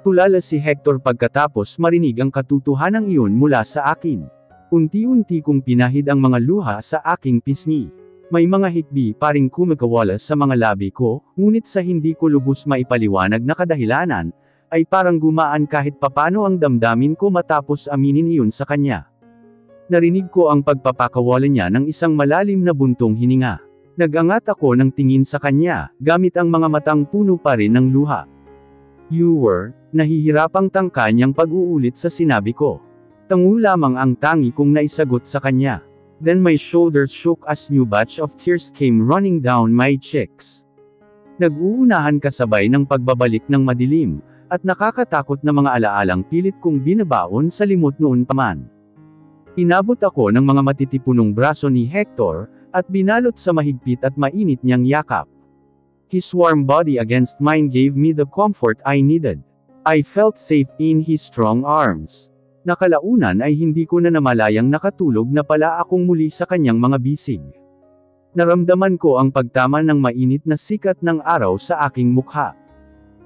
Natulala si Hector pagkatapos marinig ang katotohanang iyon mula sa akin. Unti-unti kong pinahid ang mga luha sa aking pisngi. May mga hikbi pa ring kumakawalas sa mga labi ko, ngunit sa hindi ko lubos maipaliwanag na kadahilanan, ay parang gumaan kahit papano ang damdamin ko matapos aminin iyon sa kanya. Narinig ko ang pagpapakawala niya ng isang malalim na buntong hininga. Nagangat ako ng tingin sa kanya, gamit ang mga matang puno pa rin ng luha. "You were," nahihirapang tangka niyang pag-uulit sa sinabi ko. Tango lamang ang tangi kong naisagot sa kanya. Then my shoulders shook as new batch of tears came running down my cheeks. Nag-uunahan kasabay ng pagbabalik ng madilim, at nakakatakot na mga alaalang pilit kong binabaon sa limot noon pa man. Inabot ako ng mga matitipunong braso ni Hector, at binalot sa mahigpit at mainit niyang yakap. His warm body against mine gave me the comfort I needed. I felt safe in his strong arms. Nakalaunan ay hindi ko na namalayang nakatulog na pala akong muli sa kanyang mga bisig. Naramdaman ko ang pagtama ng mainit na sikat ng araw sa aking mukha.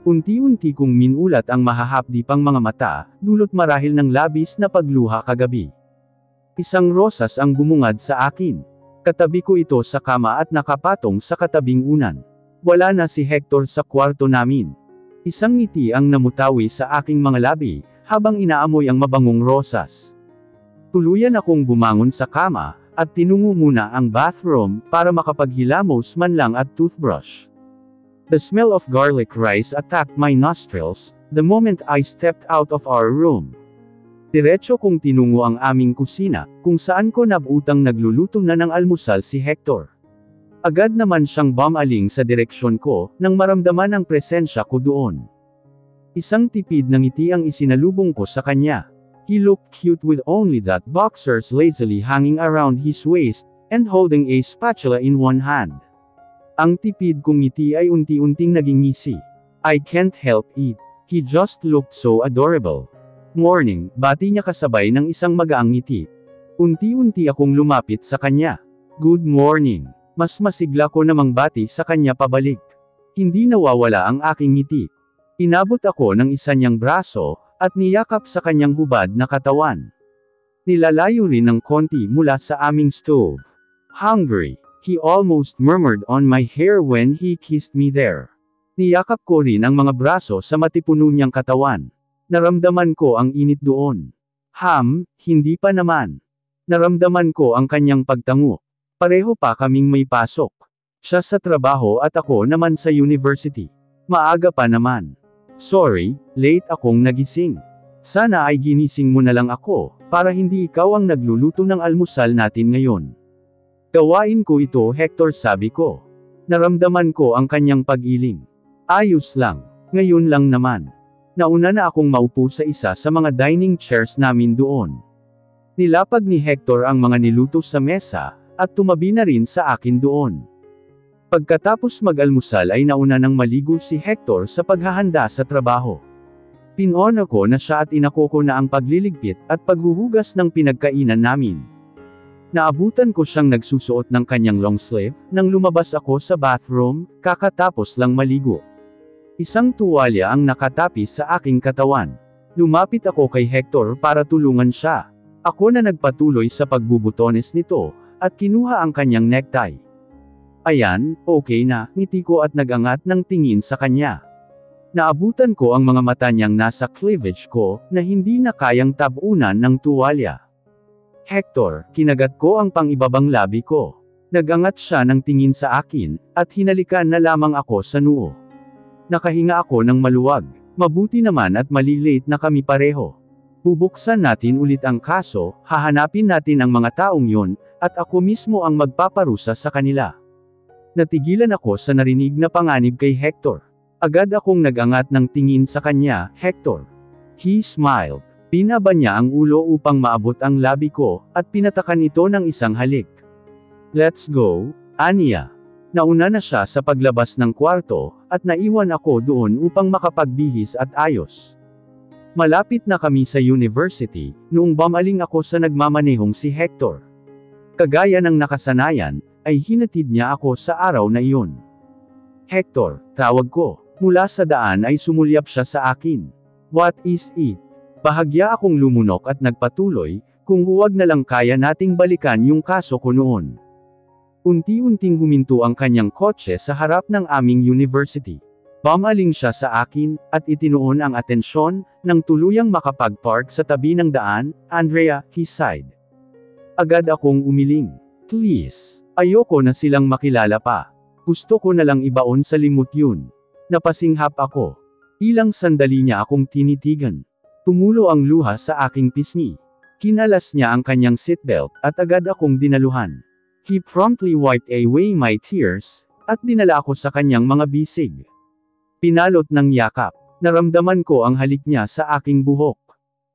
Unti-unti kong minulat ang mahahapdi pang mga mata, dulot marahil ng labis na pagluha kagabi. Isang rosas ang bumungad sa akin. Katabi ko ito sa kama at nakapatong sa katabing unan. Wala na si Hector sa kwarto namin. Isang ngiti ang namutawi sa aking mga labi, habang inaamoy ang mabangong rosas. Tuluyan akong bumangon sa kama, at tinungo muna ang bathroom, para makapaghilamos man lang at toothbrush. The smell of garlic rice attacked my nostrils, the moment I stepped out of our room. Diretso kong tinungo ang aming kusina, kung saan ko nabutang nagluluto na ng almusal si Hector. Agad naman siyang bumaling sa direksyon ko, nang maramdaman ang presensya ko doon. Isang tipid ng ngiti ang isinalubong ko sa kanya. He looked cute with only that boxers lazily hanging around his waist, and holding a spatula in one hand. Ang tipid kong ngiti ay unti-unting naging ngisi. I can't help it. He just looked so adorable. Morning, bati niya kasabay ng isang magaang ngiti. Unti-unti akong lumapit sa kanya. Good morning. Mas masigla ko namang bati sa kanya pabalik. Hindi nawawala ang aking ngiti. Inabot ako ng isa niyang braso, at niyakap sa kanyang hubad na katawan. Nilalayo rin ng konti mula sa aming stove. Hungry, he almost murmured on my hair when he kissed me there. Niyakap ko rin ang mga braso sa matipuno niyang katawan. Naramdaman ko ang init doon. Hindi pa naman. Naramdaman ko ang kanyang pagtango. Pareho pa kaming may pasok. Siya sa trabaho at ako naman sa university. Maaga pa naman. Sorry, late akong nagising. Sana ay ginising mo na lang ako, para hindi ikaw ang nagluluto ng almusal natin ngayon. Gawain ko ito, Hector, sabi ko. Naramdaman ko ang kanyang pag-iling. Ayos lang, ngayon lang naman. Nauna na akong maupo sa isa sa mga dining chairs namin doon. Nilapag ni Hector ang mga niluto sa mesa, at tumabi na rin sa akin doon. Pagkatapos mag-almusal ay nauna nang maligo si Hector sa paghahanda sa trabaho. Pinona ko na siya at inako ko na ang pagliligpit at paghuhugas ng pinagkainan namin. Naabutan ko siyang nagsusuot ng kanyang long sleeve, nang lumabas ako sa bathroom, kakatapos lang maligo. Isang tuwalya ang nakatapi sa aking katawan. Lumapit ako kay Hector para tulungan siya. Ako na nagpatuloy sa pagbubutones nito, at kinuha ang kanyang necktie. Ayan, okay na, ngiti ko at nagangat ng tingin sa kanya. Naabutan ko ang mga mata niyang nasa cleavage ko, na hindi na kayang tabunan ng tuwalya. Hector, kinagat ko ang pangibabang labi ko. Nagangat siya ng tingin sa akin, at hinalikan na lamang ako sa noo. Nakahinga ako ng maluwag. Mabuti naman at malilate na kami pareho. Bubuksan natin ulit ang kaso, hahanapin natin ang mga taong yon, at ako mismo ang magpaparusa sa kanila. Natigilan ako sa narinig na panganib kay Hector. Agad akong nagangat ng tingin sa kanya, Hector. He smiled. Pinaba niya ang ulo upang maabot ang labi ko, at pinatakan ito ng isang halik. Let's go, Anya. Nauna na siya sa paglabas ng kwarto, at naiwan ako doon upang makapagbihis at ayos. Malapit na kami sa university, noong bumaling ako sa nagmamanehong si Hector. Kagaya ng nakasanayan, ay hinatid niya ako sa araw na iyon. Hector, tawag ko. Mula sa daan ay sumulyap siya sa akin. What is it? Bahagya akong lumunok at nagpatuloy, kung huwag na lang kaya nating balikan yung kaso ko noon. Unti-unting huminto ang kanyang kotse sa harap ng aming university. Bumaling siya sa akin, at itinuon ang atensyon, nang tuluyang makapag-park sa tabi ng daan. Andrea, he sighed. Agad akong umiling. Please, ayoko na silang makilala pa. Gusto ko na lang ibaon sa limot yun. Napasinghap ako. Ilang sandali niya akong tinitigan. Tumulo ang luha sa aking pisngi. Kinalas niya ang kanyang seatbelt, at agad akong dinaluhan. He promptly wiped away my tears, at dinala ako sa kanyang mga bisig. Pinalot ng yakap. Naramdaman ko ang halik niya sa aking buhok.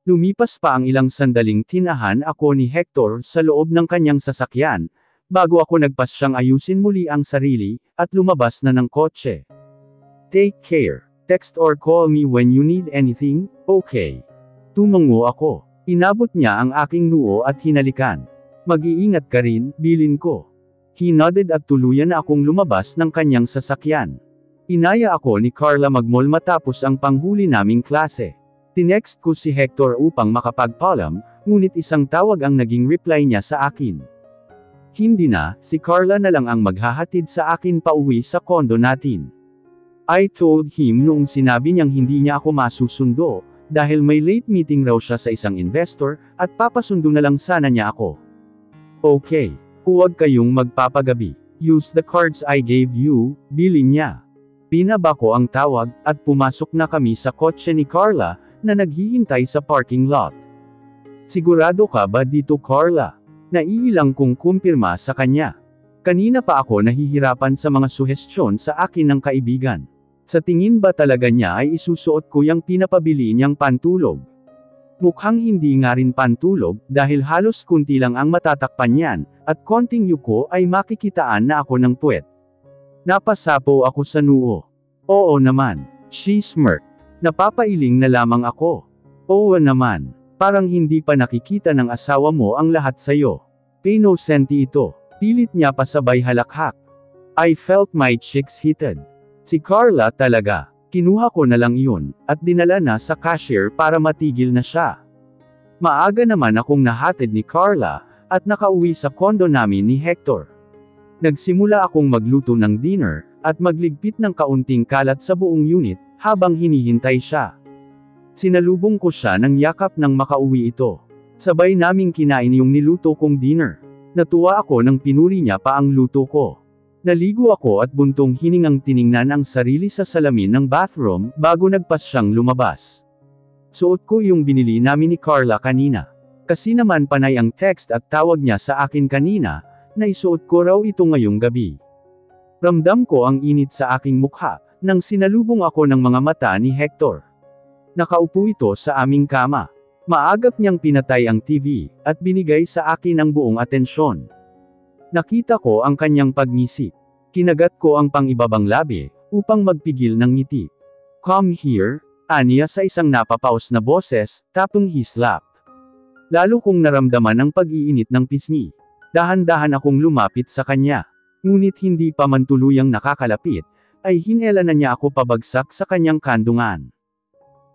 Lumipas pa ang ilang sandaling tinahan ako ni Hector sa loob ng kanyang sasakyan, bago ako nagpasyang ayusin muli ang sarili, at lumabas na ng kotse. Take care. Text or call me when you need anything, okay? Tumango ako. Inabot niya ang aking noo at hinalikan. Mag-iingat ka rin, bilin ko. He nodded at tuluyan na akong lumabas ng kanyang sasakyan. Inaya ako ni Carla mag-mall matapos ang panghuli naming klase. Tinext ko si Hector upang makapagpaalam, ngunit isang tawag ang naging reply niya sa akin. Hindi na, si Carla na lang ang maghahatid sa akin pauwi sa kondo natin. I told him noong sinabi niyang hindi niya ako masusundo, dahil may late meeting raw siya sa isang investor, at papasundo na lang sana niya ako. Okay, huwag kayong magpapagabi. Use the cards I gave you, bilin niya. Pinaba ko ang tawag, at pumasok na kami sa kotse ni Carla, na naghihintay sa parking lot. Sigurado ka ba dito, Carla? Naiilang kong kumpirma sa kanya. Kanina pa ako nahihirapan sa mga suhestyon sa akin ng kaibigan. Sa tingin ba talaga niya ay isusuot ko yung pinapabili niyang pantulog? Mukhang hindi nga rin pantulog, dahil halos kunti lang ang matatakpan niyan, at konting yuko ay makikitaan na ako ng puwet. Napasapo ako sa noo. Oo naman. She smirked. Napapailing na lamang ako. Oo naman. Parang hindi pa nakikita ng asawa mo ang lahat sayo. Pay no senti ito. Pilit niya pasabay halakhak. I felt my cheeks heated. Si Carla talaga. Kinuha ko na lang yun, at dinala na sa cashier para matigil na siya. Maaga naman akong nahatid ni Carla, at nakauwi sa kondo namin ni Hector. Nagsimula akong magluto ng dinner, at magligpit ng kaunting kalat sa buong unit, habang hinihintay siya. Sinalubong ko siya ng yakap nang makauwi ito. Sabay naming kinain yung niluto kong dinner. Natuwa ako nang pinuri niya pa ang luto ko. Naligo ako at buntong hiningang tiningnan ang sarili sa salamin ng bathroom, bago nagpasyang lumabas. Suot ko yung binili namin ni Carla kanina. Kasi naman panay ang text at tawag niya sa akin kanina, na isuot ko raw ito ngayong gabi. Ramdam ko ang init sa aking mukha, nang sinalubong ako ng mga mata ni Hector. Nakaupo ito sa aming kama. Maagap niyang pinatay ang TV, at binigay sa akin ang buong atensyon. Nakita ko ang kanyang pagngisi. Kinagat ko ang pangibabang labi, upang magpigil ng ngiti. Come here, aniya sa isang napapaos na boses, tapong he slapped. Lalo kong naramdaman ang pag-iinit ng pisngi. Dahan-dahan akong lumapit sa kanya. Ngunit hindi pa man tuluyang nakakalapit, ay hinela na niya ako pabagsak sa kanyang kandungan.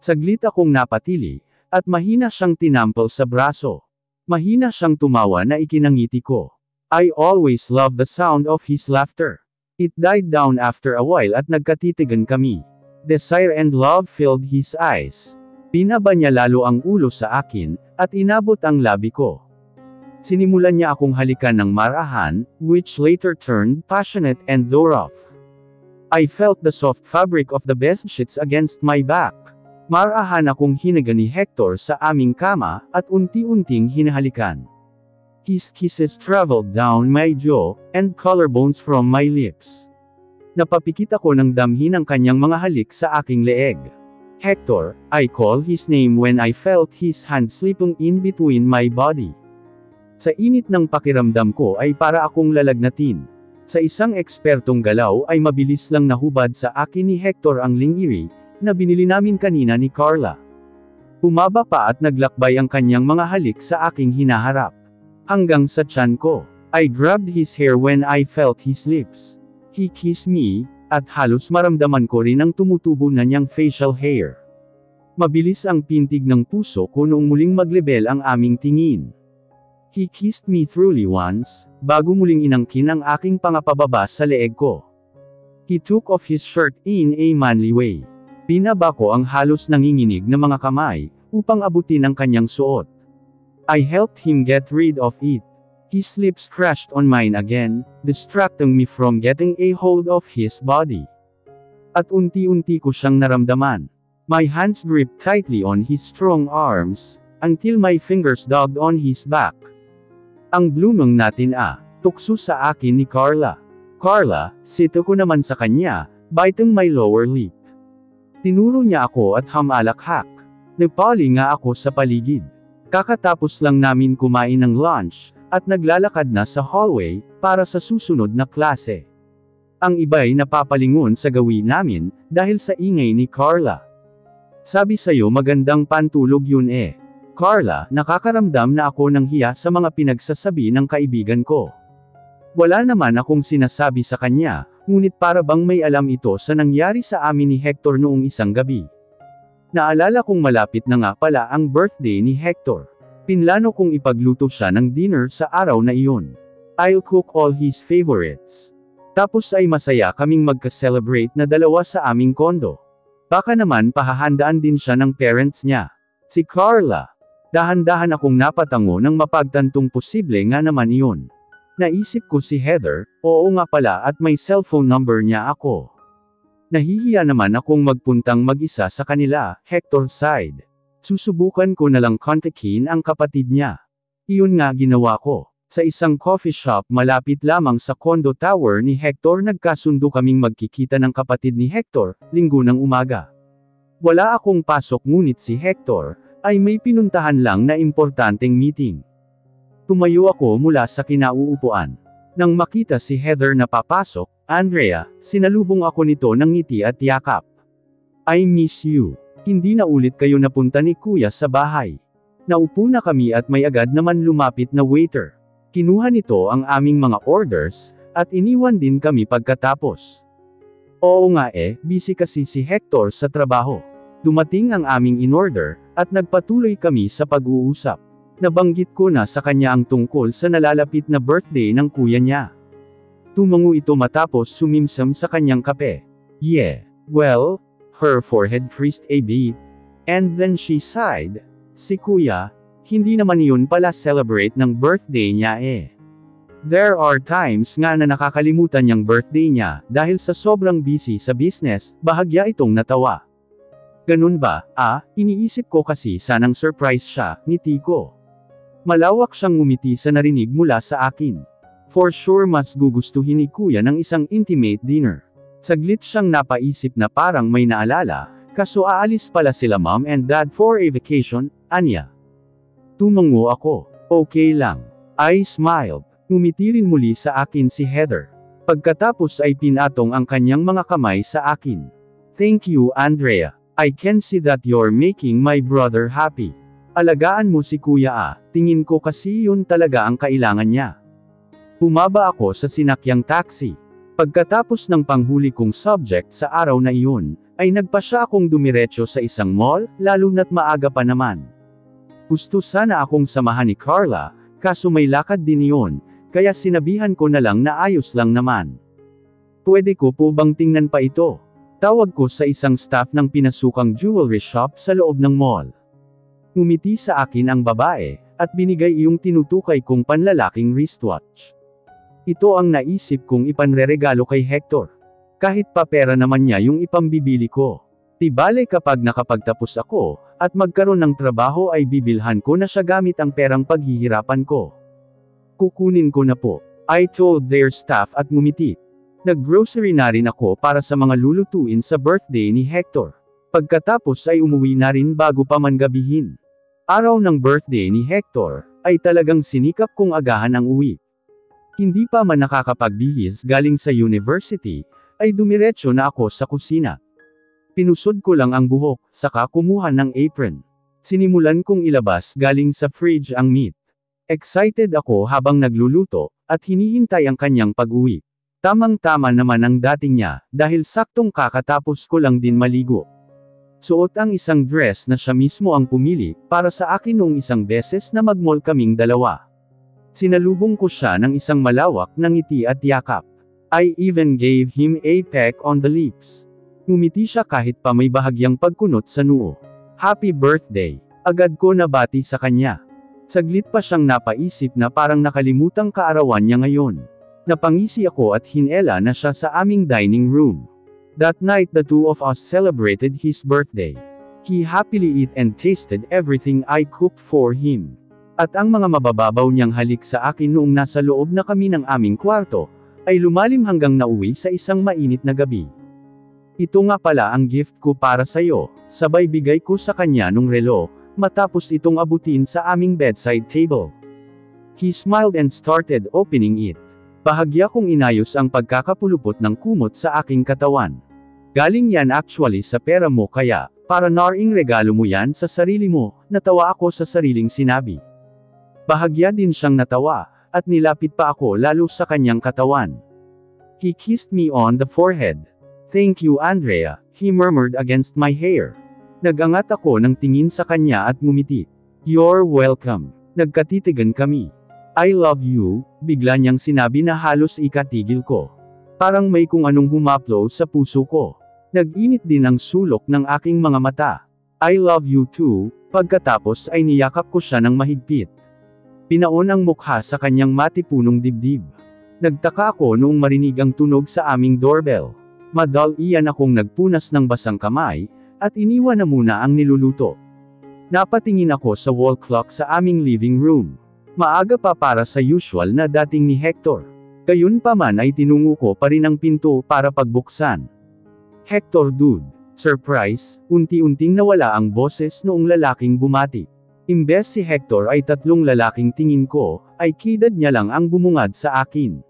Saglit akong napatili, at mahina siyang tinampal sa braso. Mahina siyang tumawa na ikinangiti ko. I always loved the sound of his laughter. It died down after a while at nagkatitigan kami. Desire and love filled his eyes. Pinaba niya lalo ang ulo sa akin, at inabot ang labi ko. Sinimulan niya akong halikan ng marahan, which later turned passionate and rough. I felt the soft fabric of the bedsheets against my back. Marahan akong hinaga ni Hector sa aming kama, at unti-unting hinahalikan. His kisses traveled down my jaw, and collarbones from my lips. Napapikit ako ng damhi ng kanyang mga halik sa aking leeg. Hector, I call his name when I felt his hand slipping in between my body. Sa init ng pakiramdam ko ay para akong lalagnatin. Sa isang ekspertong galaw ay mabilis lang nahubad sa akin ni Hector ang lingiri, na binili namin kanina ni Carla. Bumaba pa at naglakbay ang kanyang mga halik sa aking hinaharap. Hanggang sa tiyan ko. I grabbed his hair when I felt his lips. He kissed me, at halos maramdaman ko rin ang tumutubo na niyang facial hair. Mabilis ang pintig ng puso ko noong muling maglebel ang aming tingin. He kissed me thoroughly once, bago muling inangkin ang aking pangapababa sa leeg ko. He took off his shirt in a manly way. Pinaba ko ang halos nanginginig na mga kamay, upang abutin ang kanyang suot. I helped him get rid of it. His lips crashed on mine again, distracting me from getting a hold of his body. At unti-unti ko siyang naramdaman. My hands gripped tightly on his strong arms, until my fingers dogged on his back. Ang blumong natin tukso sa akin ni Carla. Carla, sito ko naman sa kanya, biting my lower lip. Tinuro niya ako at hamalakhak. Napali nga ako sa paligid. Kakatapos lang namin kumain ng lunch, at naglalakad na sa hallway, para sa susunod na klase. Ang iba'y napapalingon sa gawin namin, dahil sa ingay ni Carla. Sabi sa'yo magandang pantulog yun Carla, nakakaramdam na ako ng hiya sa mga pinagsasabi ng kaibigan ko. Wala naman akong sinasabi sa kanya, ngunit para bang may alam ito sa nangyari sa amin ni Hector noong isang gabi. Naalala kong malapit na nga pala ang birthday ni Hector. Pinlano kong ipagluto siya ng dinner sa araw na iyon. I'll cook all his favorites. Tapos ay masaya kaming magka-celebrate na dalawa sa aming kondo. Baka naman pahahandaan din siya ng parents niya. Si Carla. Dahan-dahan akong napatango ng mapagtantong posible nga naman iyon. Naisip ko si Heather, oo nga pala at may cellphone number niya ako. Nahihiya naman akong magpuntang mag-isa sa kanila, Hector sighed. Susubukan ko na lang kontakin ang kapatid niya. Iyon nga ginawa ko. Sa isang coffee shop malapit lamang sa condo tower ni Hector nagkasundo kaming magkikita ng kapatid ni Hector, linggo ng umaga. Wala akong pasok ngunit si Hector, ay may pinuntahan lang na importanteng meeting. Tumayo ako mula sa kinauupuan. Nang makita si Heather na papasok, Andrea, sinalubong ako nito ng ngiti at yakap. I miss you. Hindi na ulit kayo napunta ni Kuya sa bahay. Naupo na kami at may agad naman lumapit na waiter. Kinuha nito ang aming mga orders, at iniwan din kami pagkatapos. Oo nga busy kasi si Hector sa trabaho. Dumating ang aming in-order, at nagpatuloy kami sa pag-uusap. Nabanggit ko na sa kanya ang tungkol sa nalalapit na birthday ng kuya niya. Tumango ito matapos sumimsam sa kanyang kape. Yeah, well, her forehead creased a bit, and then she sighed. Si kuya, hindi naman iyon pala celebrate ng birthday niya There are times nga na nakakalimutan niyang birthday niya, dahil sa sobrang busy sa business, bahagya itong natawa. Ganun ba? Iniisip ko kasi sanang surprise siya, ngiti ko. Malawak siyang ngumiti sa narinig mula sa akin. For sure mas gugustuhin ni kuya ng isang intimate dinner. Saglit siyang napaisip na parang may naalala, kaso aalis pala sila mom and dad for a vacation, anya. Tumango ako. Okay lang. I smiled. Ngumiti rin muli sa akin si Heather. Pagkatapos ay pinatong ang kanyang mga kamay sa akin. Thank you Andrea. I can see that you're making my brother happy. Alagaan mo si kuya tingin ko kasi yun talaga ang kailangan niya. Bumaba ako sa sinakyang taxi. Pagkatapos ng panghuli kong subject sa araw na iyon, ay nagpasya akong dumiretso sa isang mall, lalo na't maaga pa naman. Gusto sana akong samahan ni Carla, kaso may lakad din iyon, kaya sinabihan ko na lang na ayos lang naman. Pwede ko po bang tingnan pa ito? Tawag ko sa isang staff ng pinasukang jewelry shop sa loob ng mall. Ngumiti sa akin ang babae, at binigay iyong tinutukay kong panlalaking wristwatch. Ito ang naisip kong ipanreregalo kay Hector. Kahit pa pera naman niya yung ipambibili ko. Tibale kapag nakapagtapos ako, at magkaroon ng trabaho ay bibilhan ko na siya gamit ang perang paghihirapan ko. Kukunin ko na po. I told their staff at ngumiti. Nag-grocery na rin ako para sa mga lulutuin sa birthday ni Hector. Pagkatapos ay umuwi na rin bago pa man gabihin. Araw ng birthday ni Hector, ay talagang sinikap kong agahan ang uwi. Hindi pa man nakakapagbihis galing sa university, ay dumiretso na ako sa kusina. Pinusod ko lang ang buhok, saka kumuha ng apron. Sinimulan kong ilabas galing sa fridge ang meat. Excited ako habang nagluluto, at hinihintay ang kanyang pag-uwi. Tamang-tama naman ang dating niya, dahil saktong kakatapos ko lang din maligo. Suot ang isang dress na siya mismo ang pumili, para sa akin noong isang beses na mag-mall kaming dalawa. Sinalubong ko siya ng isang malawak na ngiti at yakap. I even gave him a peck on the lips. Ngumiti siya kahit pa may bahagyang pagkunot sa noo. Happy birthday! Agad ko nabati sa kanya. Saglit pa siyang napaisip na parang nakalimutang kaarawan niya ngayon. Napangisi ako at hinela na siya sa aming dining room. That night the two of us celebrated his birthday. He happily ate and tasted everything I cooked for him. At ang mga mabababaw niyang halik sa akin noong nasa loob na kami ng aming kwarto, ay lumalim hanggang nauwi sa isang mainit na gabi. Ito nga pala ang gift ko para sa'yo, sabay bigay ko sa kanya nung relo, matapos itong abutin sa aming bedside table. He smiled and started opening it. Bahagya kong inayos ang pagkakapulupot ng kumot sa aking katawan. Galing yan actually sa pera mo kaya, para naring regalo mo yan sa sarili mo, natawa ako sa sariling sinabi. Bahagya din siyang natawa, at nilapit pa ako lalo sa kanyang katawan. He kissed me on the forehead. Thank you Andrea, he murmured against my hair. Nagangat ako ng tingin sa kanya at ngumiti. You're welcome. Nagkatitigan kami. I love you, bigla niyang sinabi na halos ikatigil ko. Parang may kung anong humaplo sa puso ko. Nag-init din ang sulok ng aking mga mata. I love you too, pagkatapos ay niyakap ko siya ng mahigpit. Pinaon ang mukha sa kanyang matipunong dibdib. Nagtaka ako noong marinig ang tunog sa aming doorbell. Madal-iyan akong nagpunas ng basang kamay, at iniwan na muna ang niluluto. Napatingin ako sa wall clock sa aming living room. Maaga pa para sa usual na dating ni Hector. Gayunpaman ay tinungo ko pa rin ang pinto para pagbuksan. Hector dude. Surprise, unti-unting nawala ang boses noong lalaking bumati. Imbes si Hector ay tatlong lalaking tingin ko, ay kidad niya lang ang bumungad sa akin.